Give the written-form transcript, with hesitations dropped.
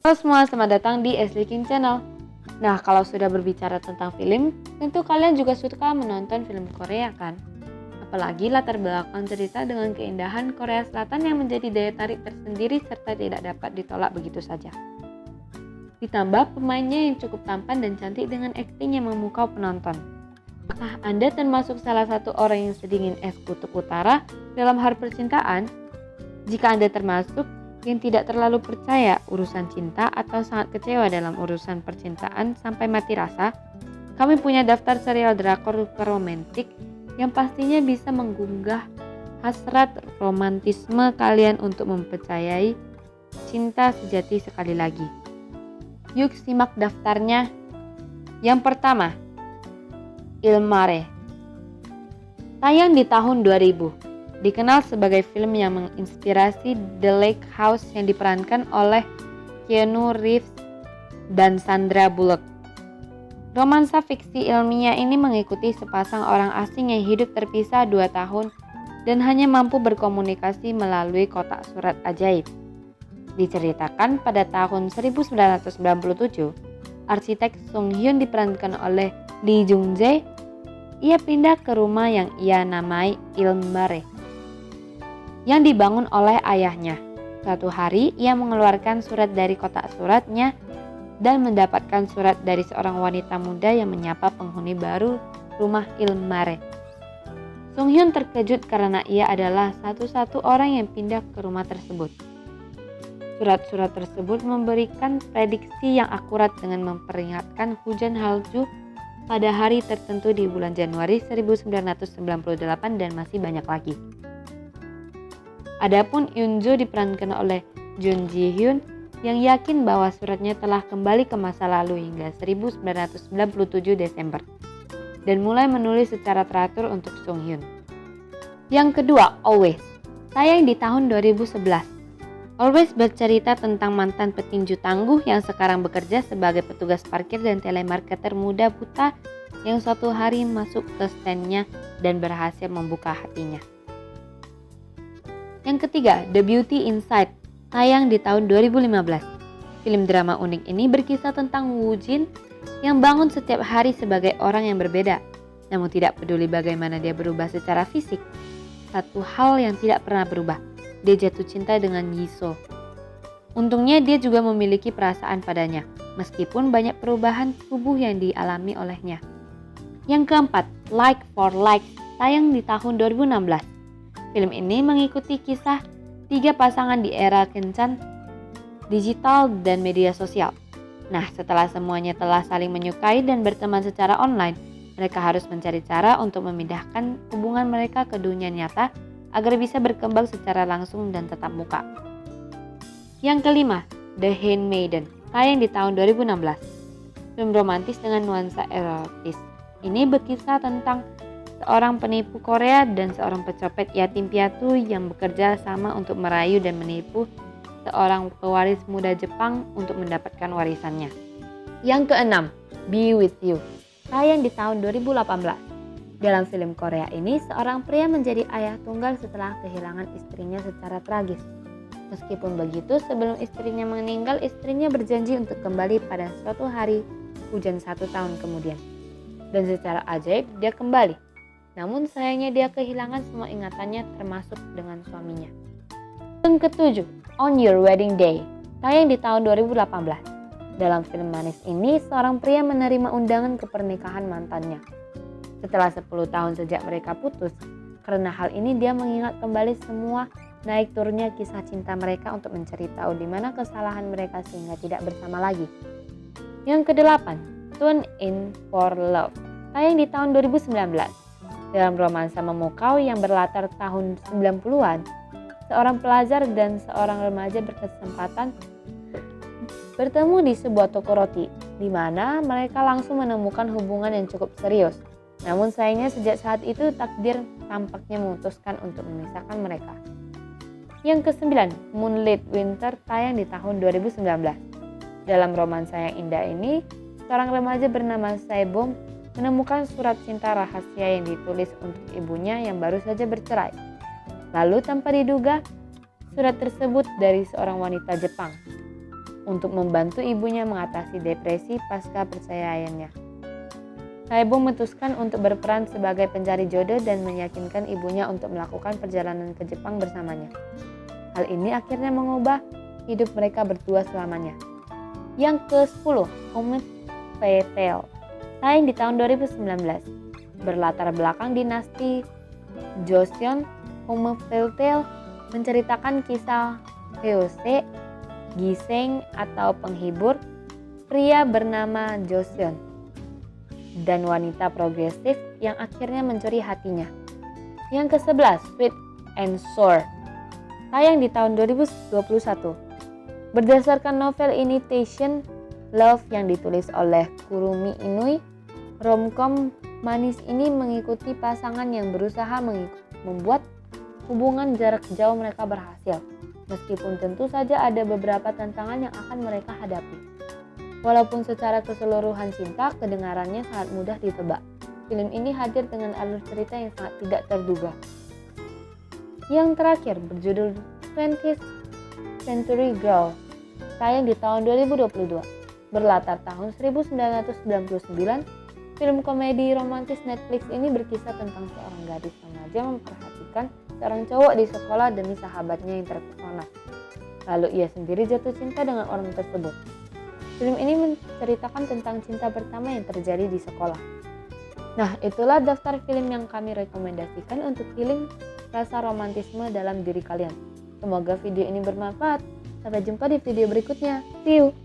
Halo semua, selamat datang di Eslikin Channel. Nah, kalau sudah berbicara tentang film, tentu kalian juga suka menonton film Korea kan? Apalagi latar belakang cerita dengan keindahan Korea Selatan yang menjadi daya tarik tersendiri serta tidak dapat ditolak begitu saja. Ditambah pemainnya yang cukup tampan dan cantik dengan akting yang memukau penonton. Apakah Anda termasuk salah satu orang yang sedingin es kutub utara dalam hal percintaan? Jika Anda termasuk yang tidak terlalu percaya urusan cinta atau sangat kecewa dalam urusan percintaan sampai mati rasa, kami punya daftar serial drakor romantik yang pastinya bisa menggugah hasrat romantisme kalian untuk mempercayai cinta sejati sekali lagi. Yuk simak daftarnya. Yang pertama, Il Mare. Tayang di tahun 2000. Dikenal sebagai film yang menginspirasi The Lake House yang diperankan oleh Keanu Reeves dan Sandra Bullock. Romansa fiksi ilmiah ini mengikuti sepasang orang asing yang hidup terpisah 2 tahun dan hanya mampu berkomunikasi melalui kotak surat ajaib. Diceritakan pada tahun 1997, arsitek Sung Hyun diperankan oleh Lee Jung Jae. Ia pindah ke rumah yang ia namai Il Mare yang dibangun oleh ayahnya. Suatu hari ia mengeluarkan surat dari kotak suratnya dan mendapatkan surat dari seorang wanita muda yang menyapa penghuni baru rumah Il Mare. Sung Hyun terkejut karena ia adalah satu-satu orang yang pindah ke rumah tersebut. Surat-surat tersebut memberikan prediksi yang akurat dengan memperingatkan hujan salju pada hari tertentu di bulan Januari 1998 dan masih banyak lagi. Adapun Eunjo diperankan oleh Jun Ji Hyun yang yakin bahwa suratnya telah kembali ke masa lalu hingga 1997 Desember dan mulai menulis secara teratur untuk Sung Hyun. Yang kedua, Always. Tayang di tahun 2011. Always bercerita tentang mantan petinju tangguh yang sekarang bekerja sebagai petugas parkir dan telemarketer muda buta yang suatu hari masuk ke stand-nya dan berhasil membuka hatinya. Yang ketiga, The Beauty Inside, tayang di tahun 2015. Film drama unik ini berkisah tentang Woo Jin yang bangun setiap hari sebagai orang yang berbeda, namun tidak peduli bagaimana dia berubah secara fisik. Satu hal yang tidak pernah berubah, dia jatuh cinta dengan Yiso. Untungnya dia juga memiliki perasaan padanya, meskipun banyak perubahan tubuh yang dialami olehnya. Yang keempat, Like for Likes, tayang di tahun 2016. Film ini mengikuti kisah 3 pasangan di era kencan, digital, dan media sosial. Nah, setelah semuanya telah saling menyukai dan berteman secara online, mereka harus mencari cara untuk memindahkan hubungan mereka ke dunia nyata agar bisa berkembang secara langsung dan tatap muka. Yang kelima, The Handmaiden, tayang di tahun 2016. Film romantis dengan nuansa erotis. Ini berkisah tentang seorang penipu Korea dan seorang pencopet yatim piatu yang bekerja sama untuk merayu dan menipu seorang pewaris muda Jepang untuk mendapatkan warisannya. Yang keenam, Be With You, tayang di tahun 2018. Dalam film Korea ini, seorang pria menjadi ayah tunggal setelah kehilangan istrinya secara tragis. Meskipun begitu, sebelum istrinya meninggal, istrinya berjanji untuk kembali pada suatu hari hujan 1 tahun kemudian. Dan secara ajaib dia kembali. Namun sayangnya dia kehilangan semua ingatannya termasuk dengan suaminya. Yang ketujuh, On Your Wedding Day, tayang di tahun 2018. Dalam film manis ini, seorang pria menerima undangan ke pernikahan mantannya. Setelah 10 tahun sejak mereka putus, karena hal ini dia mengingat kembali semua naik turunnya kisah cinta mereka untuk mencari tahu di mana kesalahan mereka sehingga tidak bersama lagi. Yang kedelapan, Tune In For Love, tayang di tahun 2019. Dalam romansa memukau yang berlatar tahun 90-an, seorang pelajar dan seorang remaja berkesempatan bertemu di sebuah toko roti, di mana mereka langsung menemukan hubungan yang cukup serius. Namun sayangnya sejak saat itu takdir tampaknya memutuskan untuk memisahkan mereka. Yang kesembilan, Moonlit Winter, tayang di tahun 2019. Dalam romansa yang indah ini, seorang remaja bernama Saebom menemukan surat cinta rahasia yang ditulis untuk ibunya yang baru saja bercerai. Lalu tanpa diduga, surat tersebut dari seorang wanita Jepang. untuk membantu ibunya mengatasi depresi pasca perceraiannya. Saebo memutuskan untuk berperan sebagai pencari jodoh dan meyakinkan ibunya untuk melakukan perjalanan ke Jepang bersamanya. Hal ini akhirnya mengubah hidup mereka berdua selamanya. Yang ke-10, Fairy Tail, tayang di tahun 2019. Berlatar belakang dinasti Joseon, Fairy Tail menceritakan kisah Heose Giseng atau penghibur, pria bernama Joseon dan wanita progresif yang akhirnya mencuri hatinya. Yang ke-11, Sweet and Sour, tayang di tahun 2021. Berdasarkan novel Imitation Love yang ditulis oleh Kurumi Inui, romcom manis ini mengikuti pasangan yang berusaha membuat hubungan jarak jauh mereka berhasil, meskipun tentu saja ada beberapa tantangan yang akan mereka hadapi. Walaupun secara keseluruhan cinta, kedengarannya sangat mudah ditebak. Film ini hadir dengan alur cerita yang sangat tidak terduga. Yang terakhir berjudul 20th Century Girl, tayang di tahun 2022. Berlatar tahun 1999, film komedi romantis Netflix ini berkisah tentang seorang gadis remaja memperhatikan seorang cowok di sekolah demi sahabatnya yang terpesona. Lalu ia sendiri jatuh cinta dengan orang tersebut. Film ini menceritakan tentang cinta pertama yang terjadi di sekolah. Nah, itulah daftar film yang kami rekomendasikan untuk healing rasa romantisme dalam diri kalian. Semoga video ini bermanfaat. Sampai jumpa di video berikutnya. See you!